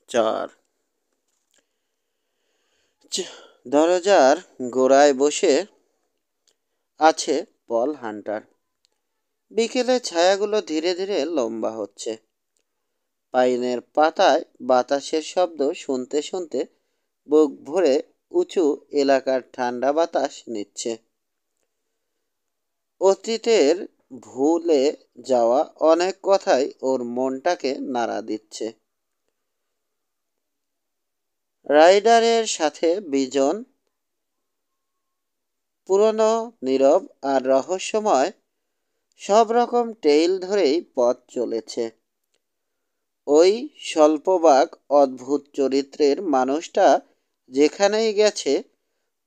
4 দরজার গোড়ায় বসে আছে পল হান্টার। বিকেলের ছায়াগুলো ধীরে ধীরে লম্বা হচ্ছে। পাইনের পাতায় বাতাসের শব্দ শুনতে শুনতে বুক ভরে উঁচু এলাকার ঠান্ডা বাতাস নিচ্ছে। অতীতের ভুলে যাওয়া অনেক কথাই ওর মনটাকে নাড়া দিচ্ছে। রাইডারের সাথে বিজন, পুরনো, নীরব আর রহস্যময় সব রকম টেইল ধরেই পথ চলেছে। ওই স্বল্পবাক অদ্ভুত চরিত্রের মানুষটা যেখানেই গেছে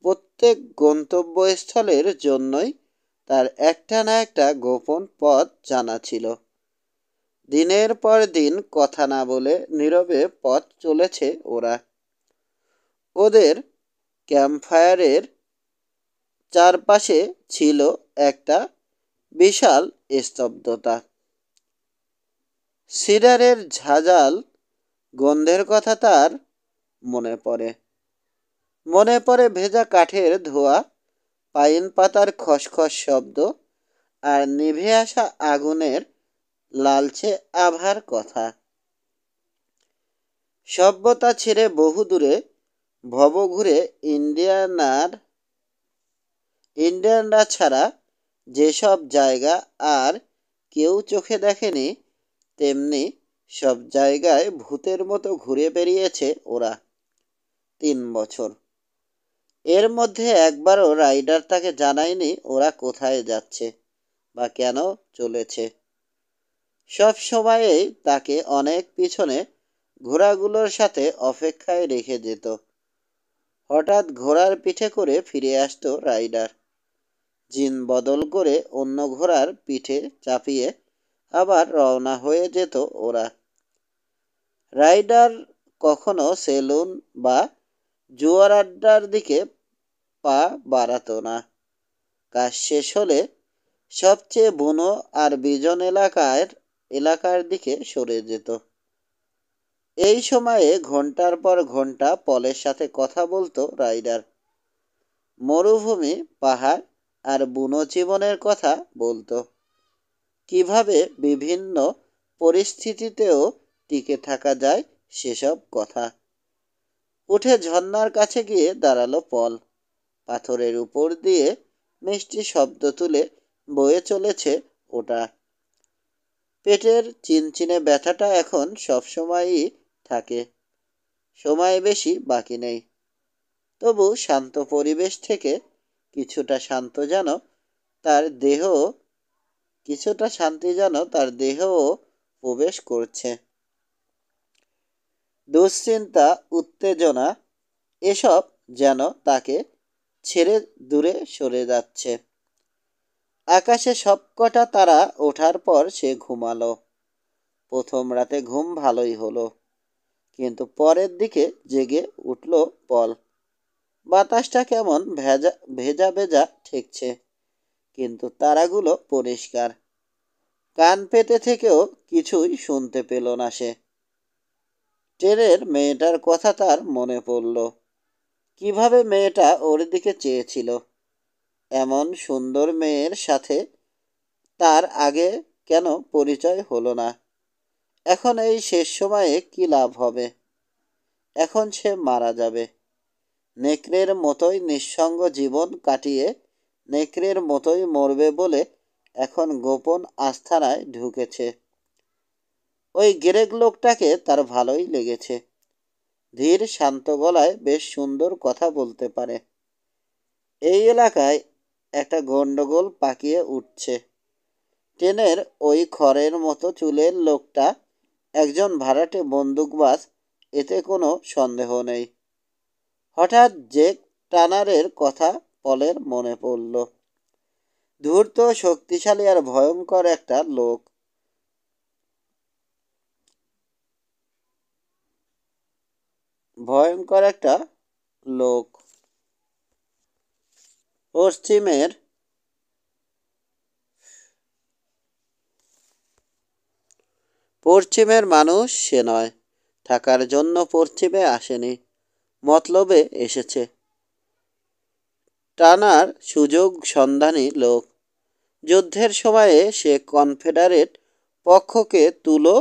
প্রত্যেক গন্তব্যস্থলের জন্যই তার একটা না একটা গোপন পথ জানা ছিল। দিনের পর দিন কথা না বলে নীরবে পথ চলেছে ওরা। ওদের ক্যাম্পফায়ারের চারপাশে ছিল একটা বিশাল স্তব্ধতা। সিডারের ঝাঁঝাল গন্ধের কথা তার মনে পড়ে। মনে পড়ে ভেজা কাঠের ধোঁয়া, পাইন পাতার খসখস শব্দ আর নিভে আসা আগুনের লালচে আভার কথা। সভ্যতা ছেড়ে বহু দূরে ভবঘুরে ইন্ডিয়ানরা ছাড়া যেসব জায়গা আর কেউ চোখে দেখেনি, তেমনি সব জায়গায় ভূতের মতো ঘুরে বেরিয়েছে ওরা 3 বছর। এর মধ্যে একবারও রাইডার তাকে জানায়নি ওরা কোথায় যাচ্ছে বা কেন চলেছে। সব সময়েই তাকে অনেক পিছনে ঘোড়াগুলোর সাথে অপেক্ষায় রেখে যেত। হঠাৎ ঘোড়ার পিঠে করে ফিরে আসতো রাইডার। জিন বদল করে অন্য ঘোড়ার পিঠে চাপিয়ে আবার রওনা হয়ে যেত ওরা। রাইডার কখনো সেলুন বা জুয়ার আড্ডার দিকে পা বাড়াতো না। কাজ শেষ হলে সবচেয়ে বুনো আর বিজন এলাকার দিকে সরে যেত। এই সময়ে ঘন্টার পর ঘন্টা পলের সাথে কথা বলতো রাইডার। মরুভূমি, পাহাড় আর বুনো জীবনের কথা বলতো। কিভাবে বিভিন্ন পরিস্থিতিতেও টিকে থাকা যায় সেসব কথা। উঠে ঝর্ণার কাছে গিয়ে দাঁড়ালো পল। পাথরের উপর দিয়ে মিষ্টি শব্দ তুলে বয়ে চলেছে ওটা। পেটের চিনচিনে ব্যথাটা এখন সবসময়ই থাকে। সময় বেশি বাকি নেই। তবু শান্ত পরিবেশ থেকে কিছুটা শান্তি যেন তার দেহও প্রবেশ করছে। দুশ্চিন্তা, উত্তেজনা এসব যেন তাকে ছেড়ে দূরে সরে যাচ্ছে। আকাশে সবকটা তারা ওঠার পর সে ঘুমালো। প্রথম রাতে ঘুম ভালোই হলো, কিন্তু পরের দিকে জেগে উঠল পল। বাতাসটা কেমন ভেজা ভেজা ঠেকছে, কিন্তু তারাগুলো পরিষ্কার। কান পেতে থেকেও কিছুই শুনতে পেল না সে। ট্রেনের মেয়েটার কথা তার মনে পড়ল। কিভাবে মেয়েটা ওর দিকে চেয়েছিল। এমন সুন্দর মেয়ের সাথে তার আগে কেন পরিচয় হলো না। এখন এই শেষ সময়ে কি লাভ হবে। এখন সে মারা যাবে। নেকড়ের মতোই নিঃসঙ্গ জীবন কাটিয়ে নেকড়ের মতোই মরবে বলে এখন গোপন আস্তানায় ঢুকেছে। ওই গেরেগ লোকটাকে তার ভালোই লেগেছে। ধীর শান্ত গলায় বেশ সুন্দর কথা বলতে পারে। এই এলাকায় একটা গন্ডগোল পাকিয়ে উঠছে। ট্রেনের ওই খড়ের মতো চুলের লোকটা একজন ভাড়াটে বন্দুকবাজ, এতে কোনো সন্দেহ নেই। হঠাৎ জেক টানারের কথা পলের মনে পড়ল। ধূর্ত, শক্তিশালী আর ভয়ঙ্কর একটা লোক। পশ্চিমের মানুষ সে নয়। থাকার জন্য পশ্চিমে আসেনি, মতলবে এসেছে। টানার সুযোগ সন্ধানী লোক। যুদ্ধের সময়ে সে কনফেডারেট পক্ষকে তুলো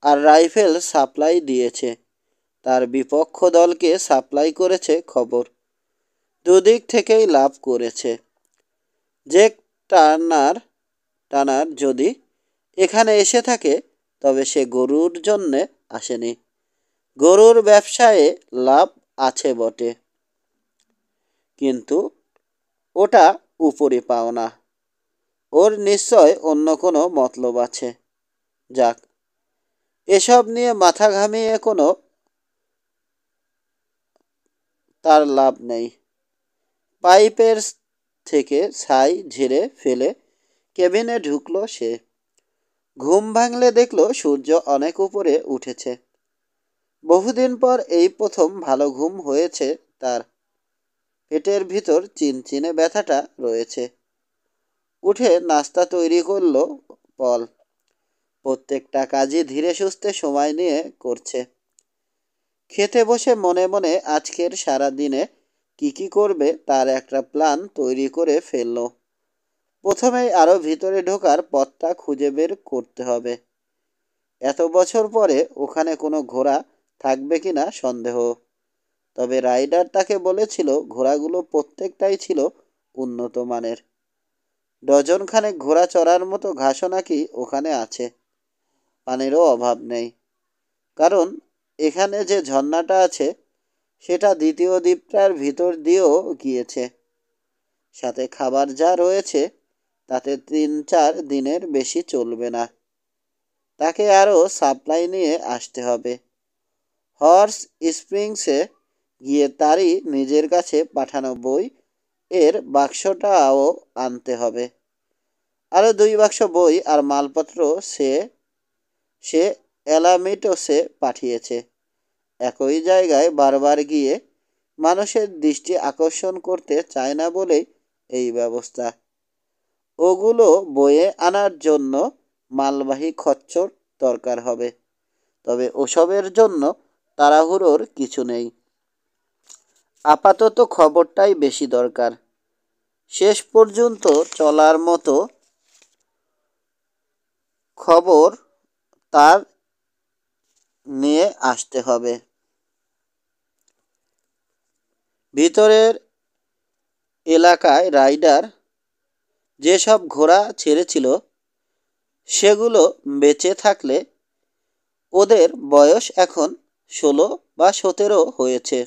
আর রাইফেল সাপ্লাই দিয়েছে, তার বিপক্ষ দলকে সাপ্লাই করেছে খবর। দুদিক থেকেই লাভ করেছে। জ্যাক টানার যদি এখানে এসে থাকে তবে সে গরুর জন্যে আসেনি। গরুর ব্যবসায়ে লাভ আছে বটে, কিন্তু ওটা উপরি পাওনা। ওর নিশ্চয় অন্য কোনো মতলব আছে। যাক, এসব নিয়ে মাথা ঘামিয়ে কোনো তার লাভ নেই। পাইপের থেকে ছাই ঝেড়ে ফেলে কেবিনে ঢুকলো সে। ঘুম ভাঙলে দেখলো সূর্য অনেক উপরে উঠেছে। বহুদিন পর এই প্রথম ভালো ঘুম হয়েছে তার। পেটের ভিতর চিনচিনে ব্যথাটা রয়েছে। উঠে নাস্তা তৈরি করলো পল। প্রত্যেকটা কাজই ধীরে সুস্থে সময় নিয়ে করছে। খেতে বসে মনে মনে আজকের সারা দিনে কি করবে তার একটা প্ল্যান তৈরি করে ফেলল। প্রথমেই আরও ভিতরে ঢোকার পথটা খুঁজে বের করতে হবে। এত বছর পরে ওখানে কোনো ঘোড়া থাকবে কিনা সন্দেহ। তবে রাইডার তাকে বলেছিল ঘোড়াগুলো প্রত্যেকটাই ছিল উন্নত মানের। ডজনখানেক ঘোড়া চড়ার মতো ঘাসও নাকি ওখানে আছে। পানিরও অভাব নেই, কারণ এখানে যে ঝর্ণাটা আছে সেটা দ্বিতীয় দ্বীপটার ভিতর দিয়েও গিয়েছে। সাথে খাবার যা রয়েছে তাতে 3-4 দিনের বেশি চলবে না। তাকে আরও সাপ্লাই নিয়ে আসতে হবে। হর্স স্প্রিংসে গিয়ে তারই নিজের কাছে পাঠানো বই এর বাক্সটাও আনতে হবে। আরও 2 বাক্স বই আর মালপত্র সে অ্যালামিটোসে পাঠিয়েছে। একই জায়গায় বারবার গিয়ে মানুষের দৃষ্টি আকর্ষণ করতে চায় না বলেই এই ব্যবস্থা। ওগুলো বয়ে আনার জন্য মালবাহী খচ্চর দরকার হবে। তবে ওসবের জন্য তাড়াহুড়োর কিছু নেই। আপাতত খবরটাই বেশি দরকার। শেষ পর্যন্ত চলার মতো খবর তার নিয়ে আসতে হবে। ভিতরের এলাকায় রাইডার যেসব ঘোড়া ছেড়েছিল সেগুলো বেঁচে থাকলে ওদের বয়স এখন 16 বা 17 হয়েছে।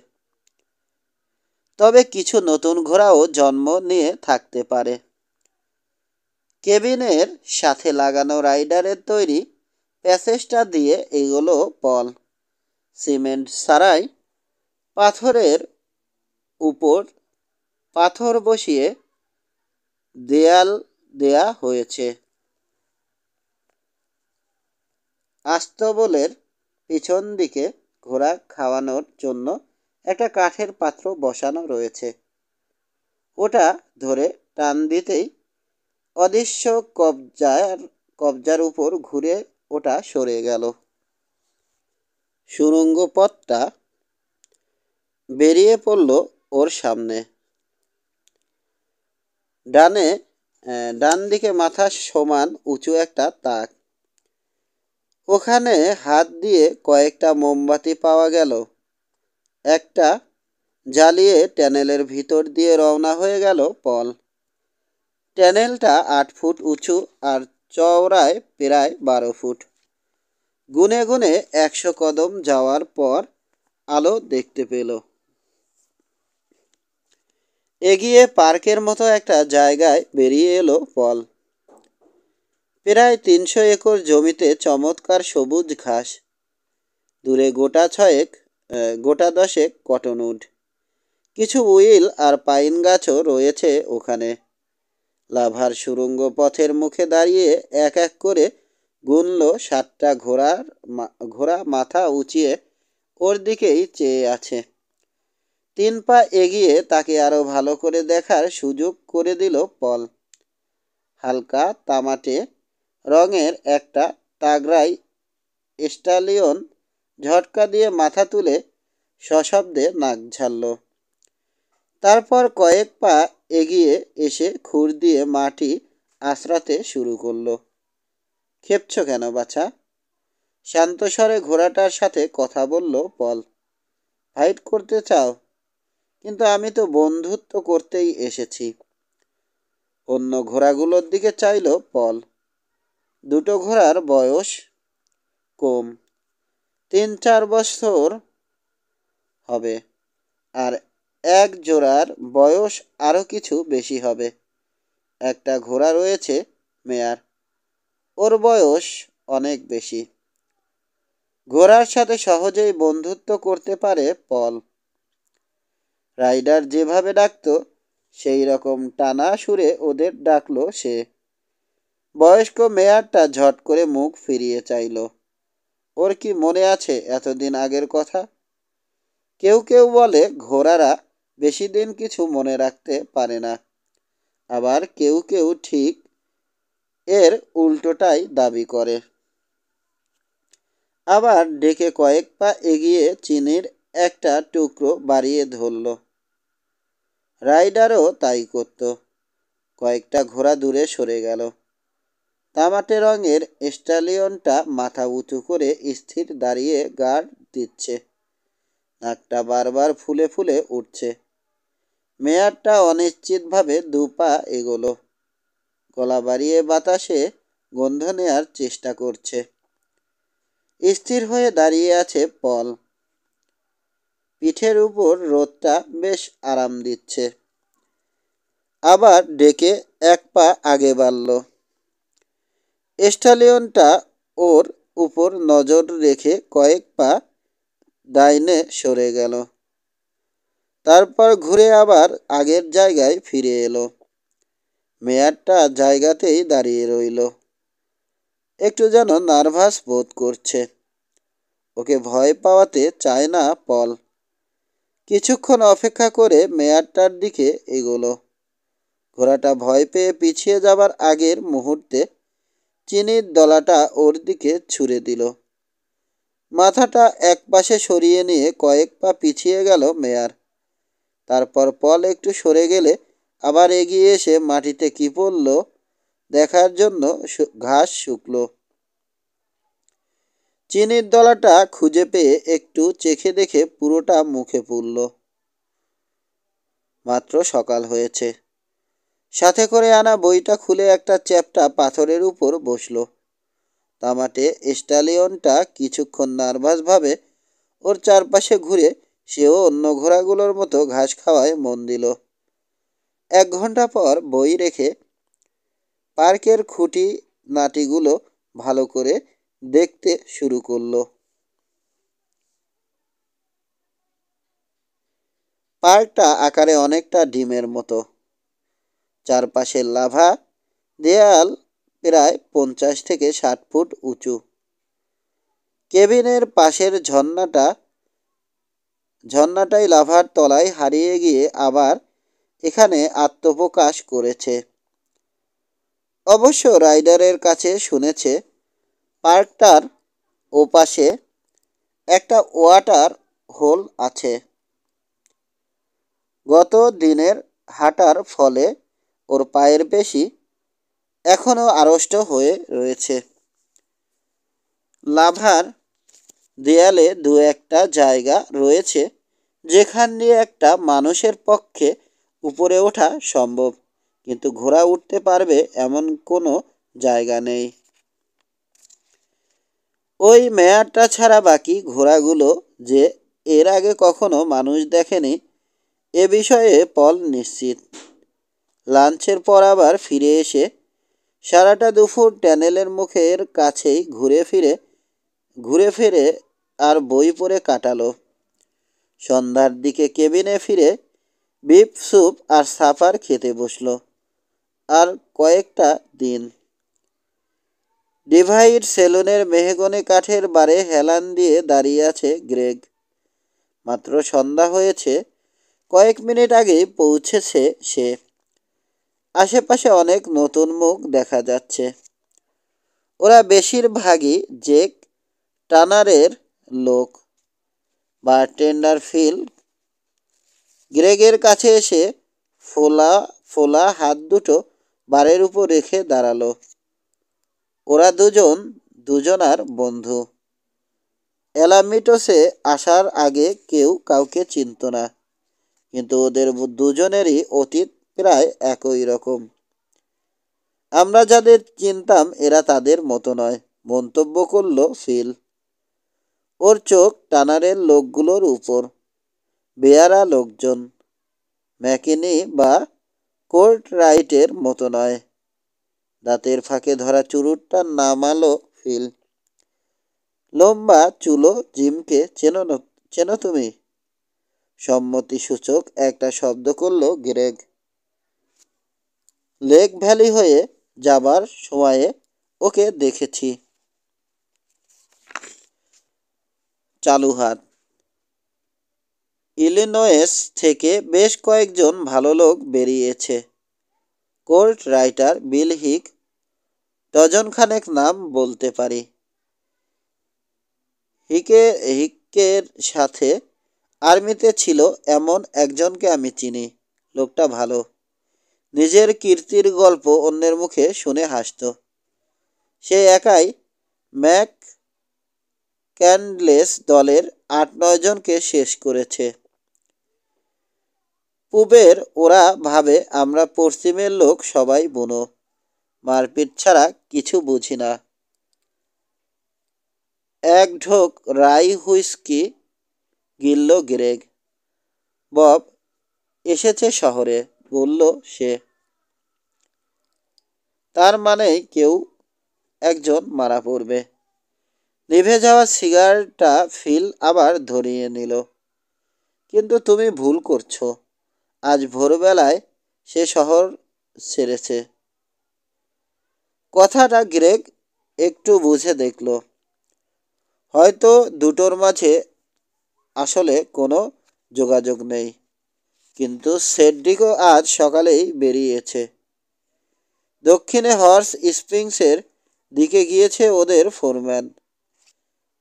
তবে কিছু নতুন ঘোড়াও জন্ম নিয়ে থাকতে পারে। কেবিনের সাথে লাগানো রাইডারের তৈরি প্যাসেজটা দিয়ে এগোলো পল। সিমেন্ট ছাড়াই পাথরের উপর পাথর বসিয়ে দেয়াল দেয়া হয়েছে। আস্তবলের পিছন দিকে ঘোড়া খাওয়ানোর জন্য একটা কাঠের পাত্র বসানো রয়েছে। ওটা ধরে টান দিতেই অদৃশ্য কবজার উপর ঘুরে ওটা সরে গেল। সুড়ঙ্গ পথটা বেরিয়ে পড়ল ওর সামনে। ডান দিকে মাথা সমান উঁচু একটা তাক। ওখানে হাত দিয়ে কয়েকটা মোমবাতি পাওয়া গেল। একটা জ্বালিয়ে টানেলের ভিতর দিয়ে রওনা হয়ে গেল পল। টানেলটা 8 ফুট উঁচু আর চওড়ায় প্রায় 12 ফুট। গুনে গুনে 100 কদম যাওয়ার পর আলো দেখতে পেল। এগিয়ে পার্কের মতো একটা জায়গায় বেরিয়ে এলো পল। প্রায় 300 একর জমিতে চমৎকার সবুজ ঘাস। দূরে গোটা 10 কটনউড। কিছু উইল আর পাইন গাছও রয়েছে ওখানে। লাভার সুড়ঙ্গ পথের মুখে দাঁড়িয়ে এক এক করে গুনল 7টা ঘোড়া মাথা উঁচিয়ে ওর দিকেই চেয়ে আছে। 3 পা এগিয়ে তাকে আরো ভালো করে দেখার সুযোগ করে দিল পল। হালকা তামাটে রঙের একটা তাগড়াই স্টালিয়ন ঝটকা দিয়ে মাথা তুলে সশব্দে নাক ঝাড়ল। তারপর কয়েক পা এগিয়ে এসে খুর দিয়ে মাটি আঁচড়াতে শুরু করলো। খেপছ কেন বাছা? শান্ত স্বরে ঘোড়াটার সাথে কথা বলল পল। ফাইট করতে চাও? কিন্তু আমি তো বন্ধুত্ব করতেই এসেছি। অন্য ঘোড়াগুলোর দিকে চাইল পল। দুটো ঘোড়ার বয়স কম, 3-4 বছর হবে, আর এক জোড়ার বয়স আরও কিছু বেশি হবে। একটা ঘোড়া রয়েছে মেয়ার, ওর বয়স অনেক বেশি। ঘোড়ার সাথে সহজেই বন্ধুত্ব করতে পারে পল। রাইডার যেভাবে ডাকত সেই রকম টানা সুরে ওদের ডাকলো সে। বয়স্ক মেয়ারটা ঝট করে মুখ ফিরিয়ে চাইল। ওর কি মনে আছে এতদিন আগের কথা? কেউ কেউ বলে ঘোড়ারা বেশি দিন কিছু মনে রাখতে পারে না, আবার কেউ কেউ ঠিক এর উল্টোটাই দাবি করে। আবার ডেকে কয়েক পা এগিয়ে চিনির একটা টুকরো বাড়িয়ে ধরল। রাইডারও তাই করত। কয়েকটা ঘোড়া দূরে সরে গেল। তামাটে রঙের স্টালিয়নটা মাথা উঁচু করে স্থির দাঁড়িয়ে গার্ড দিচ্ছে। নাকটা বারবার ফুলে ফুলে উঠছে। মেয়ারটা অনিশ্চিতভাবে 2 পা এগোলো। গলা বাড়িয়ে বাতাসে গন্ধ নেয়ার চেষ্টা করছে। স্থির হয়ে দাঁড়িয়ে আছে পল। পিঠের উপর রোদটা বেশ আরাম দিচ্ছে। আবার ডেকে 1 পা আগে বাড়ল। স্টালিয়নটা ওর উপর নজর রেখে কয়েক পা ডাইনে সরে গেল। তারপর ঘুরে আবার আগের জায়গায় ফিরে এলো। মেয়ারটা জায়গাতেই দাঁড়িয়ে রইল। একটু যেন নার্ভাস বোধ করছে। ওকে ভয় পাওয়াতে চায় না পল। কিছুক্ষণ অপেক্ষা করে মেয়ারটার দিকে এগোলো। ঘোড়াটা ভয় পেয়ে পিছিয়ে যাবার আগের মুহূর্তে চিনির দলাটা ওর দিকে ছুঁড়ে দিল। মাথাটা একপাশে সরিয়ে নিয়ে কয়েক পা পিছিয়ে গেল মেয়ার। তারপর পল একটু সরে গেলে আবার এগিয়ে এসে মাটিতে কি পড়ল দেখার জন্য ঘাস শুকলো। চিনির দলাটা খুঁজে পেয়ে একটু চেখে দেখে পুরোটা মুখে পুরল। মাত্র সকাল হয়েছে। সাথে করে আনা বইটা খুলে একটা চ্যাপ্টা পাথরের উপর বসল। তামাটে স্টালিয়নটা কিছুক্ষণ নার্ভাসভাবে ওর চারপাশে ঘুরে সেও অন্য ঘোড়াগুলোর মতো ঘাস খাওয়ায় মন দিল। 1 ঘন্টা পর বই রেখে পার্কের খুঁটি নাটিগুলো ভালো করে দেখতে শুরু করলো। পার্কটা আকারে অনেকটা ডিমের মতো। চারপাশের লাভা দেয়াল প্রায় 50 থেকে 60 ফুট উঁচু। কেবিনের পাশের ঝর্ণাটাই লাভার তলায় হারিয়ে গিয়ে আবার এখানে আত্মপ্রকাশ করেছে। অবশ্য রাইডারের কাছে শুনেছে পার্কটার ওপাশে একটা ওয়াটার হোল আছে। গত দিনের হাঁটার ফলে ওর পায়ের পেশি এখনও আড়ষ্ট হয়ে রয়েছে। লাভার দেয়ালে 2-1টা জায়গা রয়েছে যেখান দিয়ে একটা মানুষের পক্ষে উপরে ওঠা সম্ভব, কিন্তু ঘোড়া উঠতে পারবে এমন কোনো জায়গা নেই। ওই মেয়ারটা ছাড়া বাকি ঘোড়াগুলো যে এর আগে কখনো মানুষ দেখেনি এ বিষয়ে পল নিশ্চিত। লাঞ্চের পর আবার ফিরে এসে সারাটা দুপুর ট্যানেলের মুখের কাছেই ঘুরে ফিরে আর বই পড়ে কাটালো। সন্ধ্যার দিকে কেবিনে ফিরে বিফ স্যুপ আর সাফার খেতে বসলো। আর কয়েকটা দিন ডিভাইড সেলুনের মেহগনি কাঠের বারে হেলান দিয়ে দাঁড়িয়ে আছে গ্রেগ। মাত্র সন্ধ্যা হয়েছে, কয়েক মিনিট আগেই পৌঁছেছে সে। আশেপাশে অনেক নতুন মুখ দেখা যাচ্ছে। ওরা বেশিরভাগই জেক টানারের লোক। বারটেন্ডার ফিল গ্রেগের কাছে এসে ফোলা ফোলা হাত দুটো বারের উপর রেখে দাঁড়ালো। ওরা দুজনার বন্ধু। অ্যালামিটোসে আসার আগে কেউ কাউকে চিনত না, কিন্তু ওদের দুজনেরই অতীত প্রায় একই রকম। আমরা যাদের চিনতাম এরা তাদের মতো নয়, মন্তব্য করল ফিল। ওর চোখ টানারের লোকগুলোর উপর। বেয়ারা লোকজন, ম্যাকিনি বা কোর্ট রাইটের মতো নয়। দাঁতের ফাঁকে ধরা চুরুটটা নামালো ফিল। লম্বা চুলো জিমকে চেনো তুমি? সম্মতিসূচক একটা শব্দ করল গ্রেগ। লেক ভ্যালি হয়ে যাবার সময়ে ওকে দেখেছি। চালু হাত। ইলিনয়েস থেকে বেশ কয়েকজন ভালো লোক বেরিয়েছে। কোর্ট রাইটার বিল হিক, ডজনখানেক নাম বলতে পারি। হিকের সাথে আর্মিতে ছিল এমন একজনকে আমি চিনি। লোকটা ভালো। নিজের কীর্তির গল্প অন্যের মুখে শুনে হাসত। সে একাই ম্যাক ক্যান্ডলেস দলের ৮-৯ জনকে শেষ করেছে। পূবের ওরা ভাবে আমরা পশ্চিমের লোক সবাই বুনো, মারপিট ছাড়া কিছু বুঝি না। এক ঢোক রাই হুইস্কি গিলল গ্রেগ। বব এসেছে শহরে, বলল সে। তার মানেই কেউ একজন মারা পড়বে। নিভে যাওয়া সিগারটা ফিল আবার ধরিয়ে নিল। কিন্তু তুমি ভুল করছো। আজ ভোরবেলায় সে শহর ছেড়েছে। কথাটা গ্রেগ একটু বুঝে দেখল। হয়তো দুটোর মাঝে আসলে কোনো যোগাযোগ নেই, কিন্তু সেড্রিকও আজ সকালেই বেরিয়েছে। দক্ষিণে হর্স স্প্রিংসের দিকে গিয়েছে ওদের ফোরম্যান।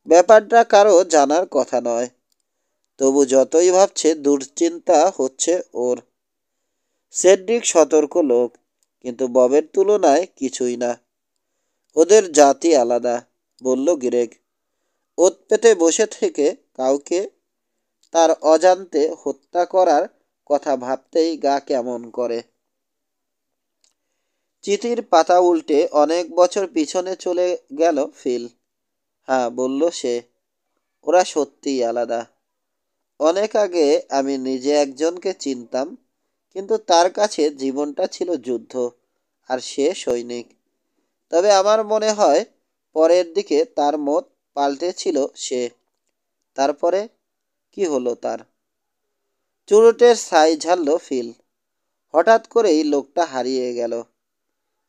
ব্যাপারটা কারো জানার কথা নয়, তবু যতই ভাবছে দুশ্চিন্তা হচ্ছে ওর। সেড্রিক সতর্ক লোক, কিন্তু ববের তুলনায় কিছুই না। ওদের জাতি আলাদা, বলল গ্রেগ। ওত পেতে বসে থেকে কাউকে তার অজান্তে হত্যা করার কথা ভাবতেই গা কেমন করে। চিঠির পাতা উল্টে অনেক বছর পিছনে চলে গেল ফিল। হ্যাঁ, বলল সে, ওরা সত্যিই আলাদা। অনেক আগে আমি নিজে একজনকে চিনতাম, কিন্তু তার কাছে জীবনটা ছিল যুদ্ধ, আর সে সৈনিক। তবে আমার মনে হয় পরের দিকে তার মত পাল্টেছিল সে। তারপরে কি হলো তার? চুরুটের ছাই ঝাড়ল ফিল। হঠাৎ করেই লোকটা হারিয়ে গেল।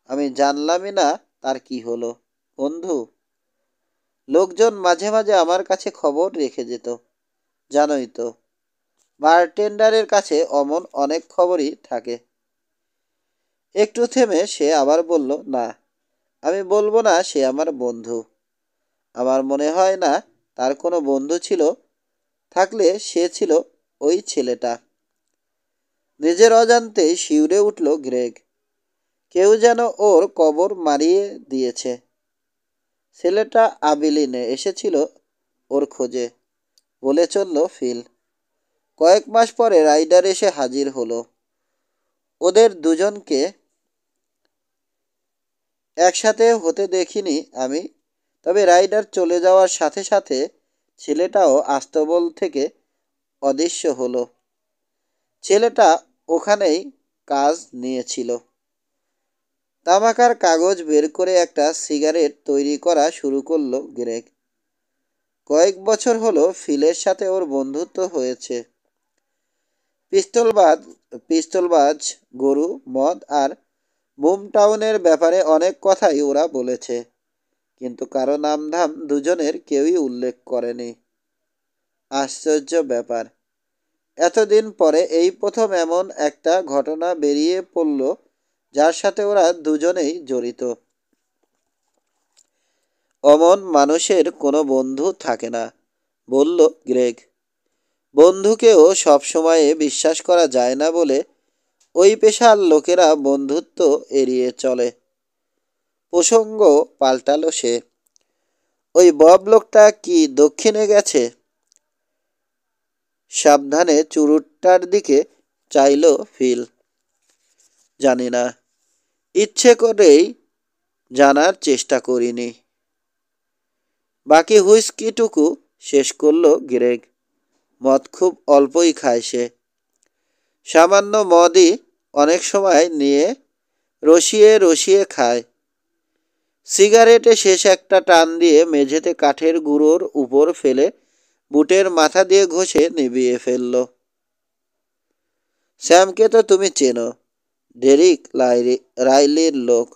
আমি জানলামই না তার কি হলো। বন্ধু? লোকজন মাঝে মাঝে আমার কাছে খবর রেখে যেত, জানোই তো। বারটেন্ডারের কাছে অমন অনেক খবরই থাকে। একটু থেমে সে আবার বলল, না, আমি বলবো না সে আমার বন্ধু। আমার মনে হয় না তার কোনো বন্ধু ছিল। থাকলে সে ছিল ওই ছেলেটা। নিজের অজান্তেই শিউরে উঠল গ্রেগ। কেউ যেন ওর কবর মারিয়ে দিয়েছে। ছেলেটা আবিলিনে এসেছিল ওর খোঁজে, বলে চলল ফিল। কয়েক মাস পরে রাইডার এসে হাজির হলো। ওদের দুজনকে একসাথে হতে দেখিনি আমি, তবে রাইডার চলে যাওয়ার সাথে সাথে ছেলেটাও আস্তাবল থেকে অদৃশ্য হলো। ছেলেটা ওখানেই কাজ নিয়েছিল। তামাকার কাগজ বের করে একটা সিগারেট তৈরি করা শুরু করলো গ্রেগ। কয়েক বছর হলো ফিলের সাথে ওর বন্ধুত্ব হয়েছে। পিস্তলবাজ, গরু, মদ আর বুমটাউনের ব্যাপারে অনেক কথাই ওরা বলেছে, কিন্তু কারো নামধাম দুজনের কেউই উল্লেখ করেনি। আশ্চর্য ব্যাপার, এতদিন পরে এই প্রথম এমন একটা ঘটনা বেরিয়ে পড়ল যার সাথে ওরা দুজনেই জড়িত। অমন মানুষের কোনো বন্ধু থাকে না, বলল গ্রেগ। বন্ধুকেও সবসময়ে বিশ্বাস করা যায় না বলে ওই পেশার লোকেরা বন্ধুত্ব এড়িয়ে চলে। প্রসঙ্গ পাল্টালো সে। ওই বব লোকটা কি দক্ষিণে গেছে? সাবধানে চুরুটটার দিকে চাইল ফিল। জানি না, ইচ্ছে করেই জানার চেষ্টা করিনি। বাকি হুইস্কিটুকু শেষ করল গ্রেগ। মদ খুব অল্পই খায় সে। সামান্য মদই অনেক সময় নিয়ে রসিয়ে রসিয়ে খায়। সিগারেটে শেষ একটা টান দিয়ে মেঝেতে কাঠের গুঁড়োর উপর ফেলে বুটের মাথা দিয়ে ঘষে নিভিয়ে ফেলল। স্যামকে তো তুমি চেনো, ডেরিক রাইলির লোক।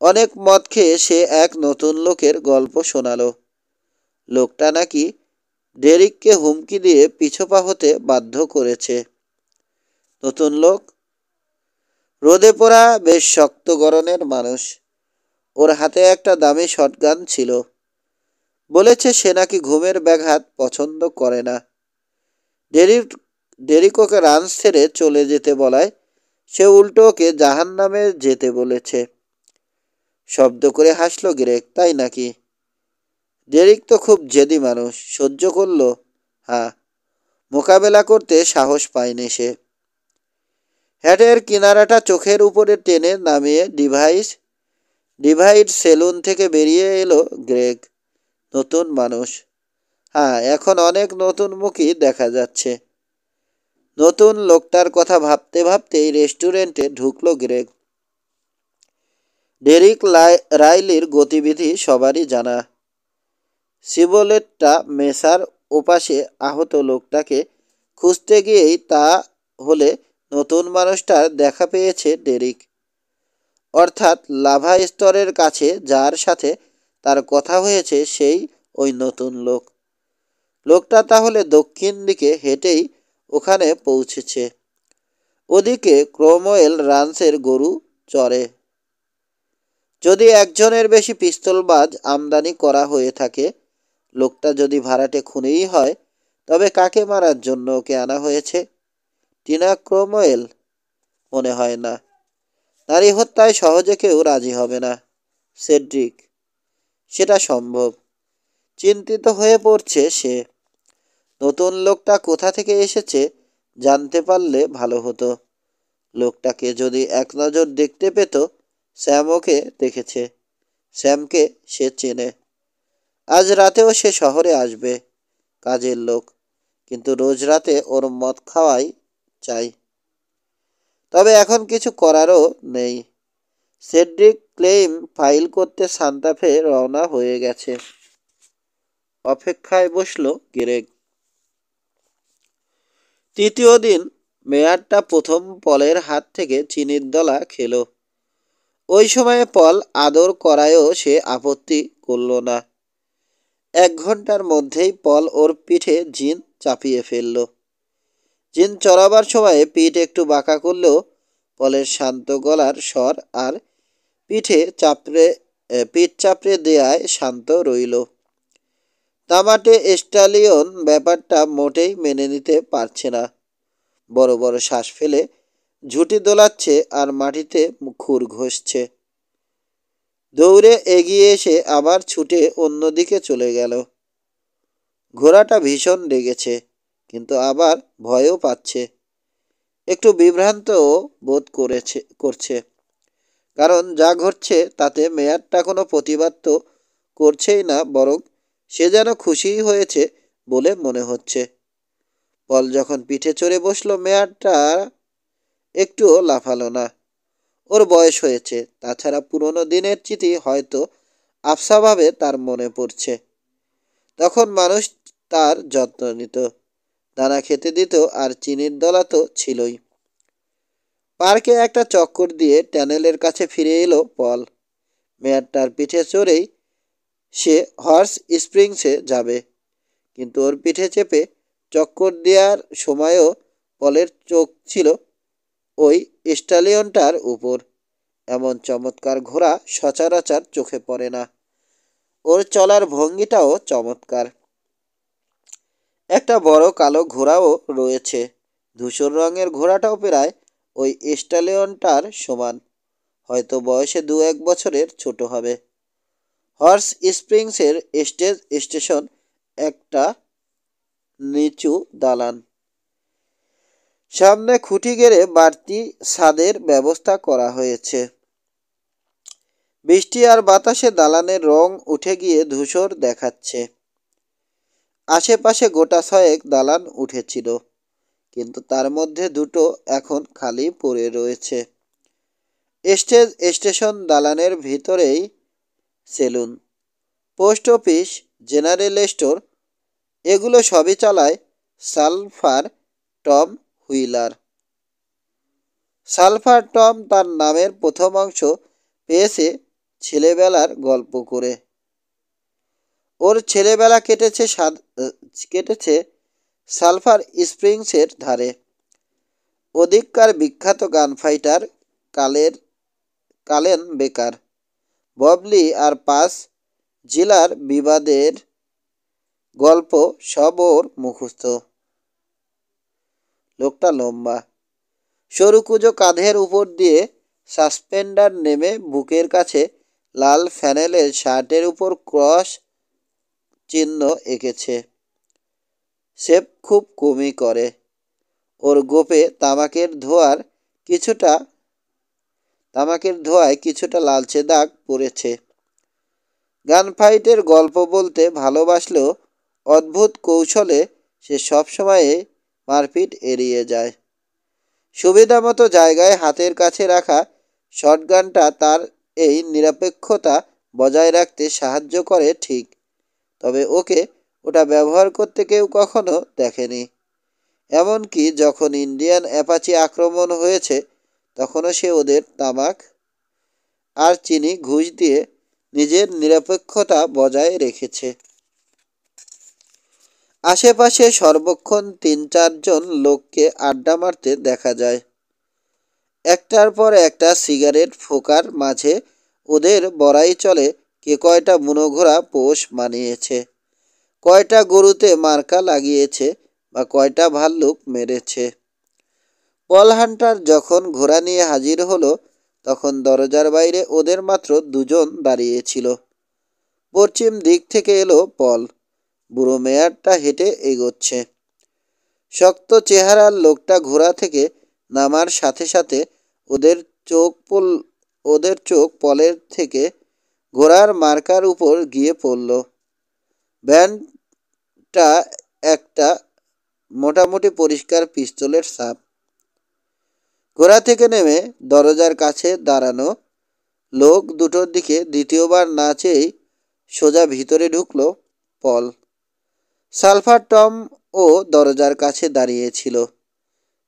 অনেক মদ খেয়ে সে এক নতুন লোকের গল্প শোনালো। লোকটা নাকি ডেরিককে হুমকি দিয়ে পিছপা হতে বাধ্য করেছে। নতুন লোক? রোদে পোড়া বেশ শক্ত গড়নের মানুষ। ওর হাতে একটা দামি শটগান ছিল। বলেছে সে নাকি ঘুমের ব্যাঘাত পছন্দ করে না। ডেরিক ওকে রাঞ্চ ছেড়ে চলে যেতে বলায় সে উল্টো ওকে জাহান্নামে যেতে বলেছে। শব্দ করে হাসল গ্রেগ। তাই নাকি? ডেরিক তো খুব জেদি মানুষ। সহ্য করল? হ্যাঁ, মোকাবেলা করতে সাহস পায়নি সে। হ্যাটের কিনারাটা চোখের উপরে টেনে নামিয়ে ডিভাইড সেলুন থেকে বেরিয়ে এলো গ্রেগ। নতুন মানুষ। হ্যাঁ, এখন অনেক নতুন মুখই দেখা যাচ্ছে। নতুন লোকটার কথা ভাবতে ভাবতেই রেস্টুরেন্টে ঢুকলো গ্রেগ। ডেরিক রাইলির গতিবিধি সবারই জানা। সিবোলেটটা মেসার ওপাশে আহত লোকটাকে খুঁজতে গিয়েই তা হলে নতুন মানুষটার দেখা পেয়েছে ডেরিক। অর্থাৎ লাভা স্তরের কাছে যার সাথে তার কথা হয়েছে সেই ওই নতুন লোক। লোকটা তাহলে দক্ষিণ দিকে হেঁটেই ওখানে পৌঁছেছে। ওদিকে ক্রোমওয়েল রান্সের গরু চড়ে। যদি একজনের বেশি পিস্তলবাজ আমদানি করা হয়ে থাকে, লোকটা যদি ভাড়াটে খুনিই হয়, তবে কাকে মারার জন্য ওকে আনা হয়েছে? টিনা ক্রোমওয়েল? মনে হয় না। নারী হত্যায় সহজে কেউ রাজি হবে না। সেড্রিক? সেটা সম্ভব। চিন্তিত হয়ে পড়ছে সে। নতুন লোকটা কোথা থেকে এসেছে জানতে পারলে ভালো হতো। লোকটাকে যদি এক নজর দেখতে পেত। স্যাম ওকে দেখেছে। স্যামকে সে চেনে। আজ রাতেও সে শহরে আসবে। কাজের লোক, কিন্তু রোজ রাতে ওর মদ খাওয়াই চাই। তবে এখন কিছু করারও নেই। সেড্রিক ক্লেইম ফাইল করতে সান্তাফে রওনা হয়ে গেছে। অপেক্ষায় বসল গ্রেগ। তৃতীয় দিন মেয়ারটা প্রথম পলের হাত থেকে চিনির দলা খেল। ওই সময়ে পল আদর করায়ও সে আপত্তি করল না। 1 ঘন্টার মধ্যেই পল ওর পিঠে জিন চাপিয়ে ফেলল। জিন চড়াবার সময়ে পিঠ একটু বাঁকা করলেও পলের শান্ত গলার স্বর আর পিঠ চাপড়ে দেয়ায় শান্ত রইল। তামাটে স্টালিয়ন ব্যাপারটা মোটেই মেনে নিতে পারছে না। বড় বড় শ্বাস ফেলে ঝুঁটি দোলাচ্ছে আর মাটিতে খুর ঘষছে। দৌড়ে এগিয়ে এসে আবার ছুটে অন্যদিকে চলে গেল। ঘোড়াটা ভীষণ রেগেছে, কিন্তু আবার ভয়ও পাচ্ছে। একটু বিভ্রান্তও বোধ করছে। কারণ যা ঘটছে তাতে মেয়ারটা কোনো প্রতিবাদ তো করছেই না, বরং সে যেন খুশিই হয়েছে বলে মনে হচ্ছে। পল যখন পিঠে চড়ে বসলো, মেয়ারটা একটুও লাফালো না। ওর বয়স হয়েছে, তাছাড়া পুরনো দিনের স্মৃতি হয়তো আবছাভাবে তার মনে পড়ছে। তখন মানুষ তার যত্ন নিত, দানা খেতে দিত, আর চিনির দলা তো ছিলই। পার্কে একটা চক্কর দিয়ে ট্যানেলের কাছে ফিরে এলো পল। মেয়ারটার পিঠে চড়েই সে হর্স স্প্রিংসে যাবে, কিন্তু ওর পিঠে চেপে চক্কর দেওয়ার সময়ও পলের চোখ ছিল ওই স্টালিয়নটার উপর। এমন চমৎকার ঘোড়া সচরাচর চোখে পড়ে না। ওর চলার ভঙ্গিটাও চমৎকার। একটা বড় কালো ঘোড়াও রয়েছে। ধূসর রঙের ঘোড়াটাও প্রায় ওই স্টালিয়নটার সমান, হয়তো বয়সে 2-1 বছরের ছোট হবে। হর্স স্প্রিংসের স্টেশন একটা নিচু দালান। সামনে খুঁটি গেড়ে বাড়তি ছাদের ব্যবস্থা করা হয়েছে। বৃষ্টি আর বাতাসে দালানের রং উঠে গিয়ে ধূসর দেখাচ্ছে। আশেপাশে গোটা 6 দালান উঠেছিল, কিন্তু তার মধ্যে দুটো এখন খালি পড়ে রয়েছে। স্টেশন দালানের ভিতরেই saloon, post office, general store, এগুলো সবই চালায় Sulphur Tom Wheeler. Sulphur Tom তার নামের প্রথম অংশ পেয়েছে ছেলেবেলার গল্প করে। ওর ছেলেবেলা কেটেছে সালফার স্প্রিংসের ধারে। ওদিককার বিখ্যাত গান ফাইটার কালেন বেকার, ববলি আর পাস জিলার বিবাদের গল্প সব ওর মুখস্থ। লোকটা লম্বা, সরু কুঁজো কাঁধের উপর দিয়ে সাসপেন্ডার নেমে বুকের কাছে লাল ফ্যানেলের শার্টের উপর ক্রস চিহ্ন এঁকেছে। শেভ খুব কমই করে। ওর গোপে তামাকের ধোঁয়ায় কিছুটা লালচে দাগ পড়েছে। গানফাইটের গল্প বলতে ভালোবাসলেও অদ্ভুত কৌশলে সে সবসময় মারপিট এড়িয়ে যায়। সুবিধামতো জায়গায় হাতের কাছে রাখা শটগানটা তার এই নিরপেক্ষতা বজায় রাখতে সাহায্য করে ঠিক, তবে ওকে ওটা ব্যবহার করতে কেউ কখনো দেখেনি। এমনকি যখন ইন্ডিয়ান অ্যাপাচি আক্রমণ হয়েছে, তখনও সে ওদের তামাক আর চিনি ঘুষ দিয়ে নিজের নিরপেক্ষতা বজায় রেখেছে। আশেপাশে সর্বক্ষণ 3-4 জন লোককে আড্ডা মারতে দেখা যায়। একটার পর একটা সিগারেট ফোকার মাঝে ওদের বড়াই চলে কে কয়টা বুনোঘোড়া পোষ মানিয়েছে, কয়টা গরুতে মার্কা লাগিয়েছে বা কয়টা ভাল্লুক মেরেছে। পল হান্টার যখন ঘোড়া নিয়ে হাজির হলো, তখন দরজার বাইরে ওদের মাত্র 2 জন দাঁড়িয়েছিল। পশ্চিম দিক থেকে এলো পল। বুড়ো মেয়ারটা হেঁটে এগোচ্ছে। শক্ত চেহারার লোকটা ঘোড়া থেকে নামার সাথে সাথে ওদের চোখ পলের থেকে ঘোড়ার মার্কার উপর গিয়ে পড়ল। ব্যান্ডটা একটা মোটামুটি পরিষ্কার পিস্তলের ছাপ। ঘোড়া থেকে নেমে দরজার কাছে দাঁড়ানো লোক দুটোর দিকে দ্বিতীয়বার না চেয়েই সোজা ভিতরে ঢুকলো পল। সালফার টম ও দরজার কাছে দাঁড়িয়েছিল,